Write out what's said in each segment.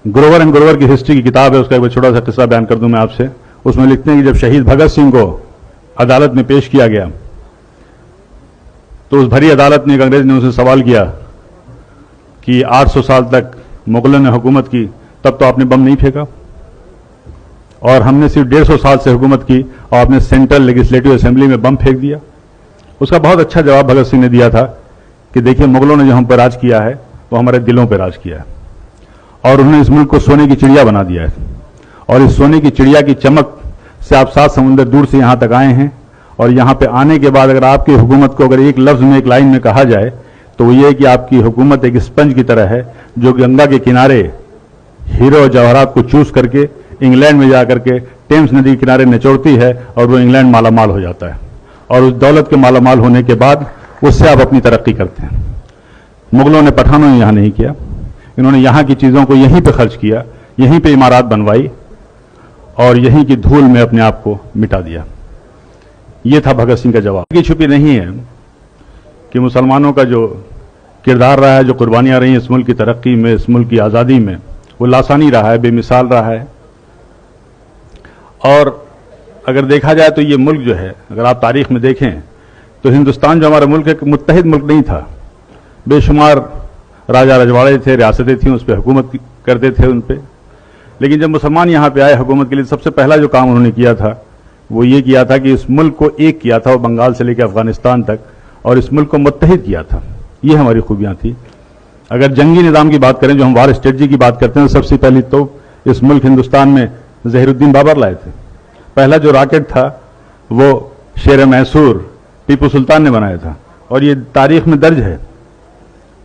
Grover and Grover की history की किताब है, उसका एक छोटा सा किस्सा बयान कर दूं मैं आपसे। उसमें लिखते हैं कि जब शहीद भगत सिंह को अदालत में पेश किया गया तो उस भरी अदालत में एक अंग्रेज ने उनसे सवाल किया कि 800 साल तक मुगलों ने हुकूमत की, तब तो आपने बम नहीं फेंका, और हमने सिर्फ 150 साल से हुकूमत की और आपने सेंट्रल लेजिस्लेटिव असेंबली में बम फेंक दिया। उसका बहुत अच्छा जवाब भगत सिंह ने दिया था कि देखिए, मुगलों ने जो हम पर राज किया है वो हमारे दिलों पर राज किया है, और उन्होंने इस मुल्क को सोने की चिड़िया बना दिया है, और इस सोने की चिड़िया की चमक से आप 7 समुंदर दूर से यहां तक आए हैं, और यहां पे आने के बाद अगर आपकी हुकूमत को अगर एक लफ्ज में, एक लाइन में कहा जाए तो वो ये है कि आपकी हुकूमत एक स्पंज की तरह है जो गंगा के किनारे हीरो और जवाहरात को चूस करके इंग्लैंड में जाकर के टेम्स नदी के किनारे निचोड़ती है, और वो इंग्लैंड मालामाल हो जाता है, और उस दौलत के मालामाल होने के बाद उससे आप अपनी तरक्की करते हैं। मुगलों ने, पठानों ने यहां नहीं किया, इन्होंने यहां की चीजों को यहीं पे खर्च किया, यहीं पे इमारत बनवाई और यहीं की धूल में अपने आप को मिटा दिया। यह था भगत सिंह का जवाब। की छुपी नहीं है कि मुसलमानों का जो किरदार रहा है, जो कुर्बानियां रही इस मुल्क की तरक्की में, इस मुल्क की आज़ादी में, वो लासानी रहा है, बेमिसाल रहा है। और अगर देखा जाए तो ये मुल्क जो है, अगर आप तारीख में देखें तो हिंदुस्तान जो हमारा मुल्क है, मुत्तहिद मुल्क नहीं था। बेशुमार राजा रजवाड़े थे, रियासतें थीं, उस पर हुकूमत करते थे उन पर। लेकिन जब मुसलमान यहाँ पे आए हुकूमत के लिए, सबसे पहला जो काम उन्होंने किया था वो ये किया था कि इस मुल्क को एक किया था, वो बंगाल से लेकर अफगानिस्तान तक, और इस मुल्क को मुत्तहिद किया था। ये हमारी खूबियां थी। अगर जंगी निज़ाम की बात करें, जो हम वार स्ट्रेटजी की बात करते हैं, सबसे पहली तो इस मुल्क हिंदुस्तान में ज़हीरुद्दीन बाबर लाए थे। पहला जो रॉकेट था वो शेर मैसूर टीपू सुल्तान ने बनाया था, और ये तारीख में दर्ज है।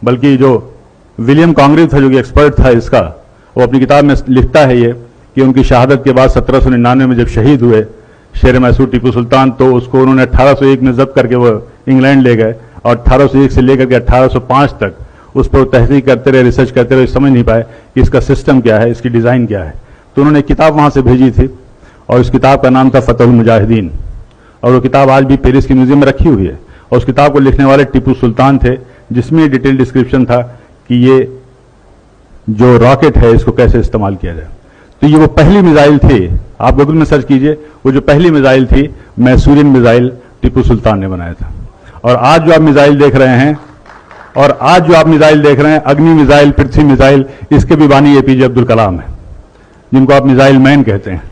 बल्कि जो विलियम कॉन्ग्रेव था, जो कि एक्सपर्ट था इसका, वो अपनी किताब में लिखता है ये कि उनकी शहादत के बाद 1799 में जब शहीद हुए शेर मैसूर टीपू सुल्तान, तो उसको उन्होंने 1801 में जब्त करके वो इंग्लैंड ले गए, और 1801 से लेकर के 1805 तक उस पर तहकीक करते रहे, रिसर्च करते रहे, समझ नहीं पाए कि इसका सिस्टम क्या है, इसकी डिज़ाइन क्या है। तो उन्होंने एक किताब वहाँ से भेजी थी, और उस किताब का नाम था फतहुल मुजाहिदीन, और वो किताब आज भी पेरिस के म्यूजियम में रखी हुई है। और उस किताब को लिखने वाले टीपू सुल्तान थे, जिसमें डिटेल डिस्क्रिप्शन था कि ये जो रॉकेट है इसको कैसे इस्तेमाल किया जाए। तो ये वो पहली मिसाइल थी, आप गूगल में सर्च कीजिए, वो जो पहली मिसाइल थी मैसूरियन मिसाइल टीपू सुल्तान ने बनाया था। और आज जो आप मिसाइल देख रहे हैं, अग्नि मिसाइल, पृथ्वी मिसाइल, इसके भी बानी एपीजे अब्दुल कलाम है, जिनको आप मिसाइल मैन कहते हैं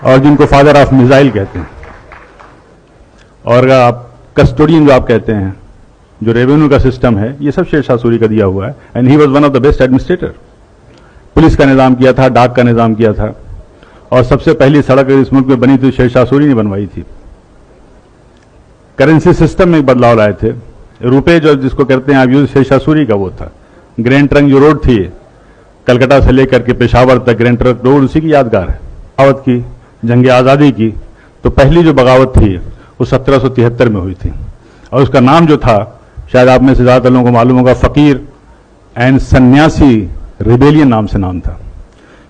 और जिनको फादर ऑफ मिसाइल कहते हैं। और आप कस्टोडियन जो आप कहते हैं, जो रेवेन्यू का सिस्टम है, ये सब शेर शाह सूरी का दिया हुआ है, and he was one of the best administrator. Police का निजाम किया था, डाक का निजाम किया था, और सबसे पहली सड़क इस मुल्क में बनी थी शेर शाह सूरी ने बनवाई थी। करेंसी सिस्टम में एक बदलाव लाए थे। रुपए जो जिसको कहते हैं आप यूज, शेर शाह सूरी का वो था। ग्रैंड ट्रंक जो रोड थी कलकत्ता से लेकर के पेशावर तक, ग्रैंड ट्रंक रोड उसी की यादगार है। बगावत की, जंग आज़ादी की, तो पहली जो बगावत थी वो 1773 में हुई थी, और उसका नाम जो था, शायद आप में से ज़्यादातर लोगों को मालूम होगा, फकीर एंड सन्यासी रिबेलियन नाम से नाम था।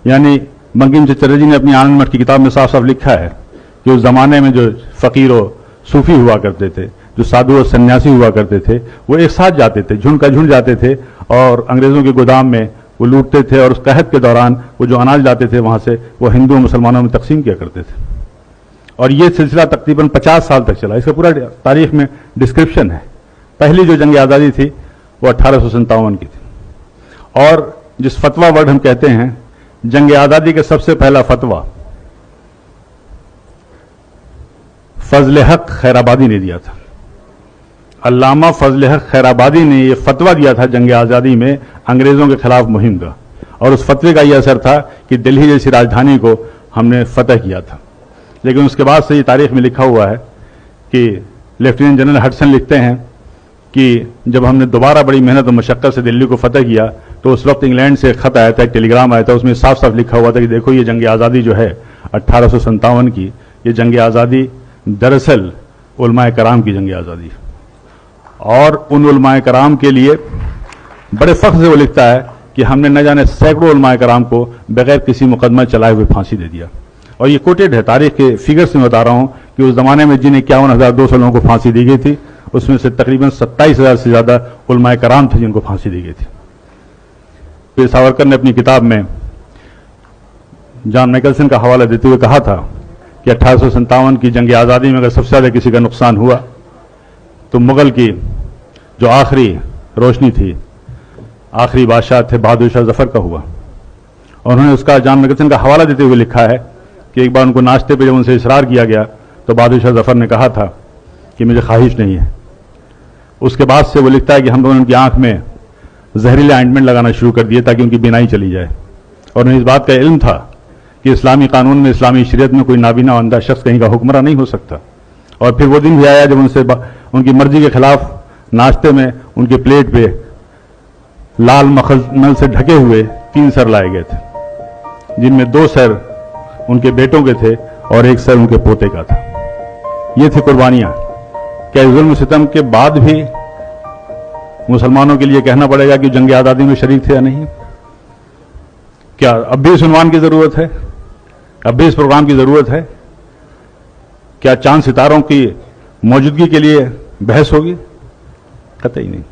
यानी बंकिम चंद्र जी ने अपनी आनंद मठ की किताब में साफ साफ लिखा है कि उस जमाने में जो फकीर और सूफी हुआ करते थे, जो साधु और सन्यासी हुआ करते थे, वो एक साथ जाते थे, झुंड का झुंड जाते थे, और अंग्रेजों के गोदाम में वो लूटते थे, और उस कहत के दौरान वो जो अनाज लाते थे वहां से वो हिंदू और मुसलमानों में तकसीम किया करते थे। और ये सिलसिला तकरीबन 50 साल तक चला। इसका पूरा तारीख में डिस्क्रिप्शन है। पहली जो जंग आज़ादी थी वो 1857 की थी। और जिस फतवा वर्ड हम कहते हैं, जंग आज़ादी का सबसे पहला फतवा फजल हक खैराबादी ने दिया था। अल्लामा फजल हक खैराबादी ने यह फतवा दिया था जंग आज़ादी में अंग्रेजों के खिलाफ मुहिम का, और उस फतवे का यह असर था कि दिल्ली जैसी राजधानी को हमने फतह किया था। लेकिन उसके बाद से ये तारीख में लिखा हुआ है कि लेफ्टिनेंट जनरल हडसन लिखते हैं कि जब हमने दोबारा बड़ी मेहनत और मशक्कत से दिल्ली को फतह किया, तो उस वक्त इंग्लैंड से एक खत आया था, एक टेलीग्राम आया था, उसमें साफ साफ लिखा हुआ था कि देखो ये जंग आज़ादी जो है 1857 की, ये जंग आज़ादी दरअसल उलमाए कराम की जंग आज़ादी है। और उन उलमाए कराम के लिए बड़े फख्र से वो लिखता है कि हमने न जाने सैकड़ों उलमाए कराम को बगैर किसी मुकदमा चलाए हुए फांसी दे दिया। और ये कोटेड है, तारीख के फिगर्स में बता रहा हूं कि उस जमाने में जिन 51,200 लोगों को फांसी दी गई थी, उसमें से तकरीबन 27,000 से ज्यादा उलमाए कराम थे जिनको फांसी दी गई थी। वीर सावरकर ने अपनी किताब में जॉन मैकलसन का हवाला देते हुए कहा था कि 1857 की जंग आज़ादी में अगर सबसे ज़्यादा किसी का नुकसान हुआ तो मुगल की जो आखिरी रोशनी थी, आखिरी बादशाह थे बहादुर शाह जफर का हुआ। और उन्होंने उसका जॉन मैकलसन का हवाला देते हुए लिखा है कि एक बार उनको नाश्ते पे जब उनसे इसरार किया गया तो बहादुर शाह जफर ने कहा था कि मुझे ख्वाहिश नहीं है। उसके बाद से वो लिखता है कि हम लोगों ने उनकी आंख में जहरीले ऑइंटमेंट लगाना शुरू कर दिए ताकि उनकी बीनाई चली जाए। और उन्हें इस बात का इल्म था कि इस्लामी कानून में, इस्लामी शरीयत में कोई नाबीना अंधा शख्स कहीं का हुक्मरान नहीं हो सकता। और फिर वो दिन भी आया जब उनसे उनकी मर्जी के खिलाफ नाश्ते में उनके प्लेट पे लाल मखमल से ढके हुए 3 सर लाए गए थे, जिनमें 2 सर उनके बेटों के थे और 1 सर उनके पोते का था। ये थी कुर्बानियां। क्या जुल्म सितम के बाद भी मुसलमानों के लिए कहना पड़ेगा कि जंग आज़ादी में शरीक थे या नहीं? क्या अब भी इस उन्वान की जरूरत है? अब भी इस प्रोग्राम की जरूरत है? क्या चांद सितारों की मौजूदगी के लिए बहस होगी? कतई नहीं।